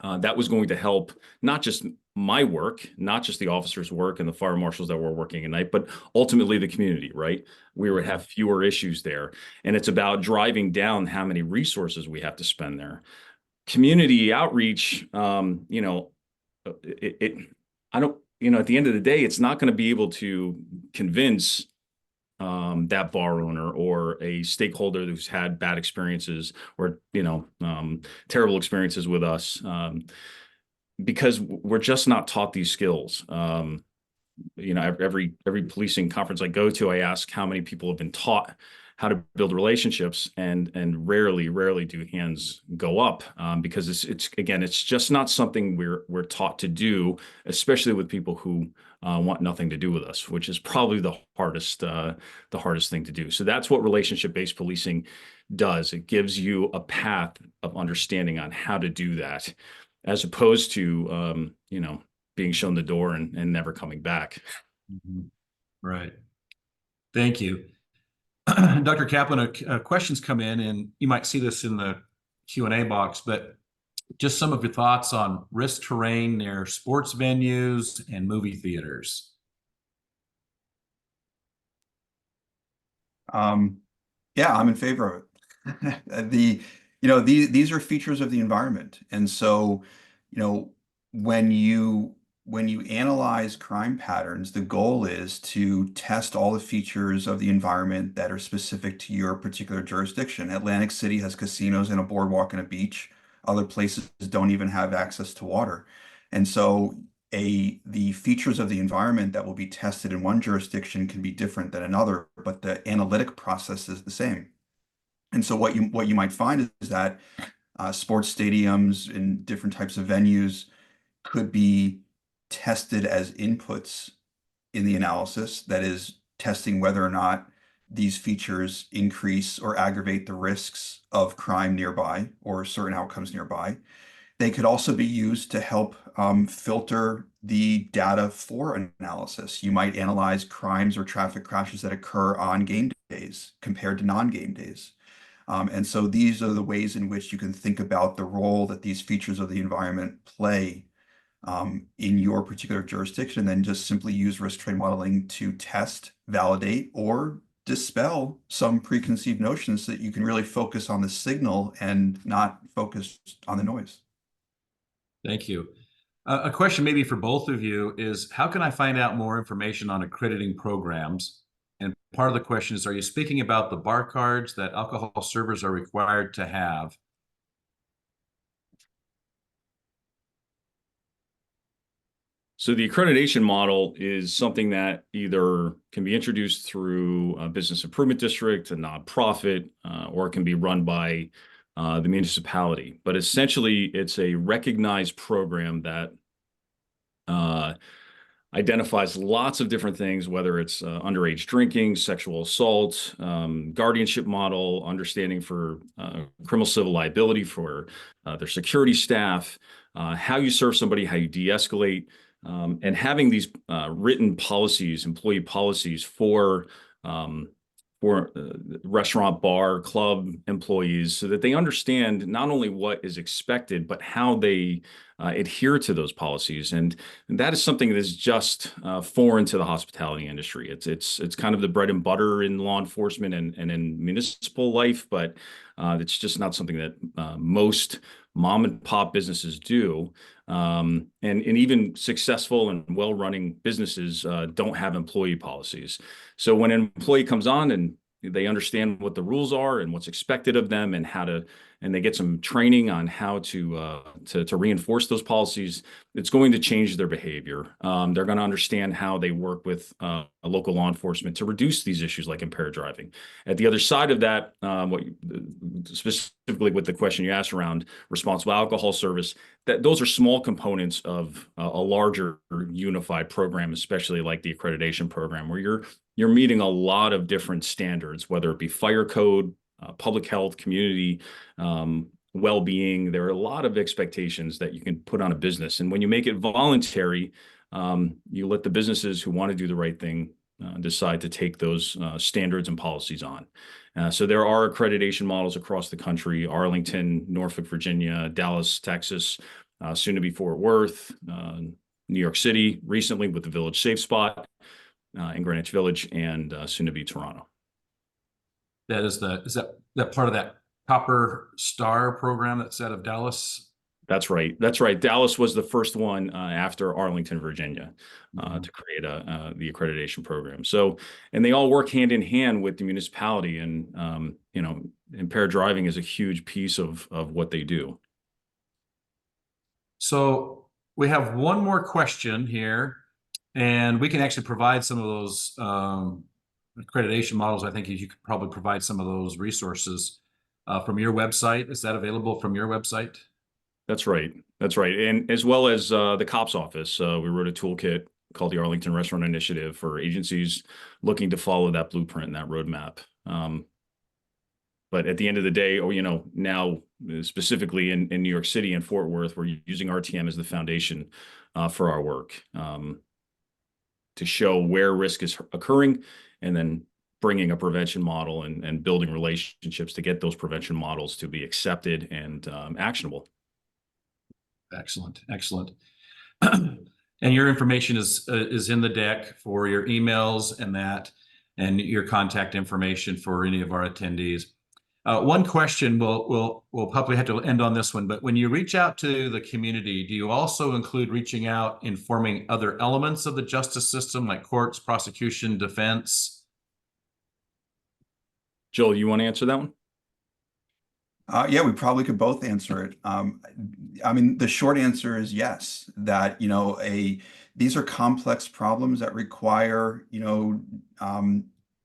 S4: that was going to help not just my work, not just the officers' work and the fire marshals that were working at night, but ultimately the community, right? We would have fewer issues there. And it's about driving down how many resources we have to spend there. Community outreach, I don't, at the end of the day, it's not going to be able to convince that bar owner or a stakeholder who's had bad experiences or, terrible experiences with us, because we're just not taught these skills. Every policing conference I go to, I ask how many people have been taught how to build relationships, and rarely do hands go up, because it's just not something we're taught to do, especially with people who want nothing to do with us, which is probably the hardest thing to do. So that's what relationship-based policing does. It gives you a path of understanding on how to do that, as opposed to being shown the door and never coming back.
S1: Mhm. Right. Thank you. Dr. Kaplan, questions come in, and you might see this in the Q&A box, but just some of your thoughts on risk terrain near sports venues and movie theaters.
S3: Yeah, I'm in favor of it. These are features of the environment. And so, when you analyze crime patterns, the goal is to test all the features of the environment that are specific to your particular jurisdiction. Atlantic City has casinos and a boardwalk and a beach. Other places don't even have access to water. And so the features of the environment that will be tested in one jurisdiction can be different than another, but the analytic process is the same. And so what you might find is that sports stadiums and different types of venues could be tested as inputs in the analysis, that is, testing whether or not these features increase or aggravate the risks of crime nearby or certain outcomes nearby. They could also be used to help filter the data for analysis. You might analyze crimes or traffic crashes that occur on game days compared to non-game days. And so these are the ways in which you can think about the role that these features of the environment play in your particular jurisdiction, and then just simply use risk terrain modeling to test, validate, or dispel some preconceived notions so that you can really focus on the signal and not focus on the noise.
S1: Thank you. A question maybe for both of you is, how can I find out more information on accrediting programs? And part of the question is, are you speaking about the bar cards that alcohol servers are required to have?
S4: So the accreditation model is something that either can be introduced through a business improvement district, a nonprofit, or it can be run by the municipality. But essentially, it's a recognized program that identifies lots of different things, whether it's underage drinking, sexual assault, guardianship model, understanding for criminal civil liability for their security staff, how you serve somebody, how you de-escalate, and having these written policies, employee policies for restaurant, bar, club employees, so that they understand not only what is expected, but how they adhere to those policies. And that is something that is just foreign to the hospitality industry. It's kind of the bread and butter in law enforcement and in municipal life, but it's just not something that most mom and pop businesses do. And even successful and well-running businesses don't have employee policies. So when an employee comes on and they understand what the rules are and what's expected of them, and they get some training on how to reinforce those policies, it's going to change their behavior. They're going to understand how they work with a local law enforcement to reduce these issues like impaired driving. At the other side of that, specifically with the question you asked around responsible alcohol service, those are small components of a larger unified program, especially like the accreditation program, where you're meeting a lot of different standards, whether it be fire code, public health, community well-being. There are a lot of expectations that you can put on a business. And when you make it voluntary, you let the businesses who want to do the right thing decide to take those standards and policies on. So there are accreditation models across the country: Arlington, Norfolk, Virginia, Dallas, Texas. soon to be Fort Worth, New York City, recently with the Village Safe Spot in Greenwich Village, and soon to be Toronto.
S1: Is that part of that Copper Star program that's out of Dallas?
S4: That's right. That's right. Dallas was the first one after Arlington, Virginia, to create the accreditation program. So, and they all work hand in hand with the municipality, and impaired driving is a huge piece of what they do.
S1: So we have one more question here, and we can actually provide some of those accreditation models. I think you could probably provide some of those resources from your website. Is that available from your website?
S4: That's right. That's right. And as well as the COPS office, we wrote a toolkit called the Arlington Restaurant Initiative for agencies looking to follow that blueprint and that roadmap. But at the end of the day, now specifically in New York City and Fort Worth, we're using RTM as the foundation for our work to show where risk is occurring, and then bringing a prevention model and building relationships to get those prevention models to be accepted and actionable.
S1: Excellent, excellent. And your information is in the deck for your emails and your contact information for any of our attendees. One question, we'll probably have to end on this one, but when you reach out to the community, do you also include reaching out, informing other elements of the justice system like courts, prosecution, defense?
S4: Joel, you want to answer that one?
S3: Yeah, we probably could both answer it. I mean, the short answer is yes, that, these are complex problems that require,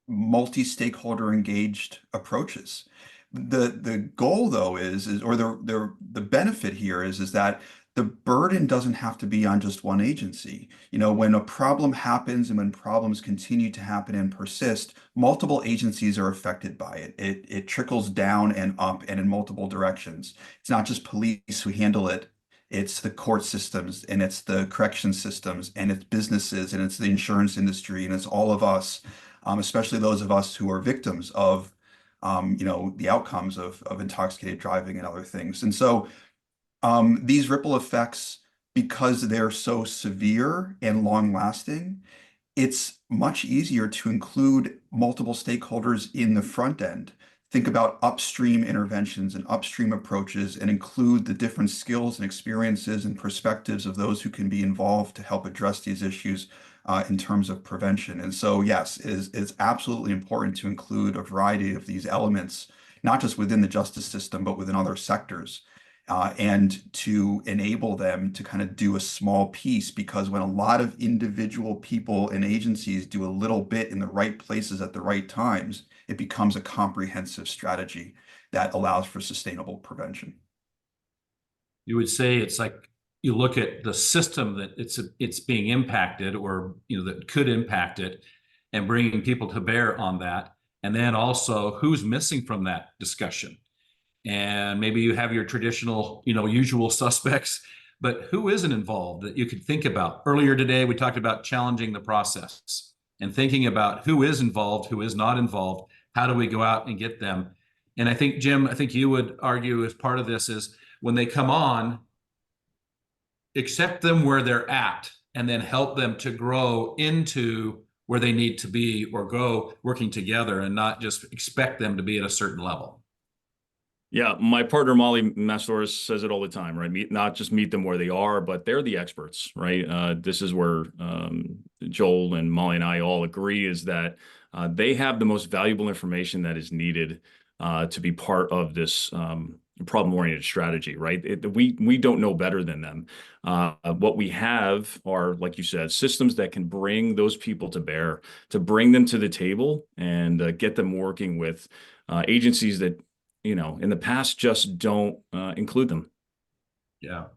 S3: multi-stakeholder engaged approaches. The goal though or the benefit here is that the burden doesn't have to be on just one agency. When a problem happens and when problems continue to happen and persist, multiple agencies are affected by it. It trickles down and up and in multiple directions. It's not just police who handle it. It's the court systems, and it's the correction systems, and it's businesses, and it's the insurance industry, and it's all of us, especially those of us who are victims of, the outcomes of intoxicated driving and other things. And so these ripple effects, because they're so severe and long lasting, it's much easier to include multiple stakeholders in the front end. Think about upstream interventions and upstream approaches, and include the different skills and experiences and perspectives of those who can be involved to help address these issues in terms of prevention. And so, yes, it's absolutely important to include a variety of these elements, not just within the justice system, but within other sectors. And to enable them to kind of do a small piece, because when a lot of individual people and agencies do a little bit in the right places at the right times, it becomes a comprehensive strategy that allows for sustainable prevention.
S1: You would say it's like you look at the system that it's being impacted, or that could impact it, and bringing people to bear on that, and then also who's missing from that discussion. And maybe you have your traditional, usual suspects, but who isn't involved that you could think about? Earlier today, we talked about challenging the process and thinking about who is involved, who is not involved. How do we go out and get them? And I think, Jim, you would argue as part of this is when they come on, accept them where they're at, and then help them to grow into where they need to be or go working together, and not just expect them to be at a certain level.
S4: Yeah, my partner Molly Mastores says it all the time, right? Not just meet them where they are, but they're the experts, right? This is where Joel and Molly and I all agree, is that they have the most valuable information that is needed to be part of this problem-oriented strategy, right? We don't know better than them. What we have are, like you said, systems that can bring those people to bear, to bring them to the table, and get them working with agencies that, in the past just don't include them.
S1: Yeah.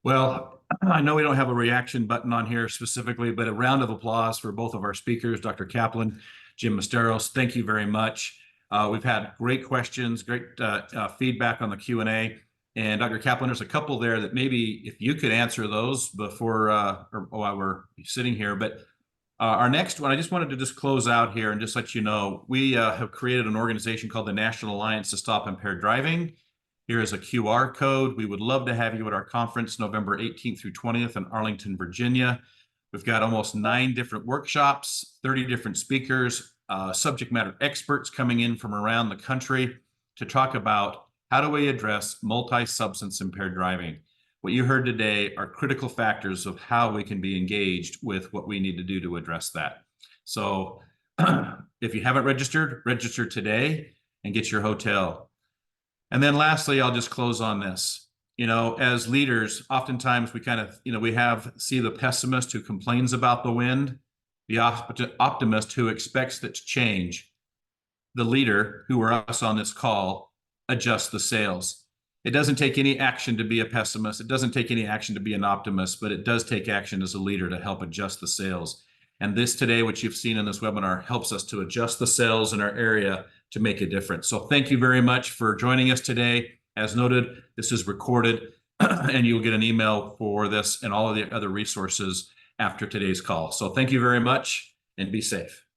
S1: Well, I know we don't have a reaction button on here specifically, but a round of applause for both of our speakers, Dr. Kaplan, Jim Mastros. Thank you very much. We've had great questions, great feedback on the Q&A. And Dr. Kaplan, there's a couple there that maybe if you could answer those before or while we're sitting here. But our next one, I just wanted to just close out here and just let you know, we have created an organization called the National Alliance to Stop Impaired Driving. Here is a QR code. We would love to have you at our conference November 18th through 20th in Arlington, Virginia. We've got almost 9 different workshops, 30 different speakers, subject matter experts coming in from around the country to talk about how do we address multi-substance impaired driving. What you heard today are critical factors of how we can be engaged with what we need to do to address that. So if you haven't registered, register today and get your hotel. And then lastly, I'll just close on this. You know, as leaders, oftentimes we kind of, see the pessimist who complains about the wind, the optimist who expects it to change, the leader, who are us on this call, adjust the sails. It doesn't take any action to be a pessimist. It doesn't take any action to be an optimist, but it does take action as a leader to help adjust the sails. And this today, which you've seen in this webinar, helps us to adjust the sails in our area to make a difference. So thank you very much for joining us today. As noted, this is recorded and you'll get an email for this and all of the other resources after today's call. So thank you very much and be safe.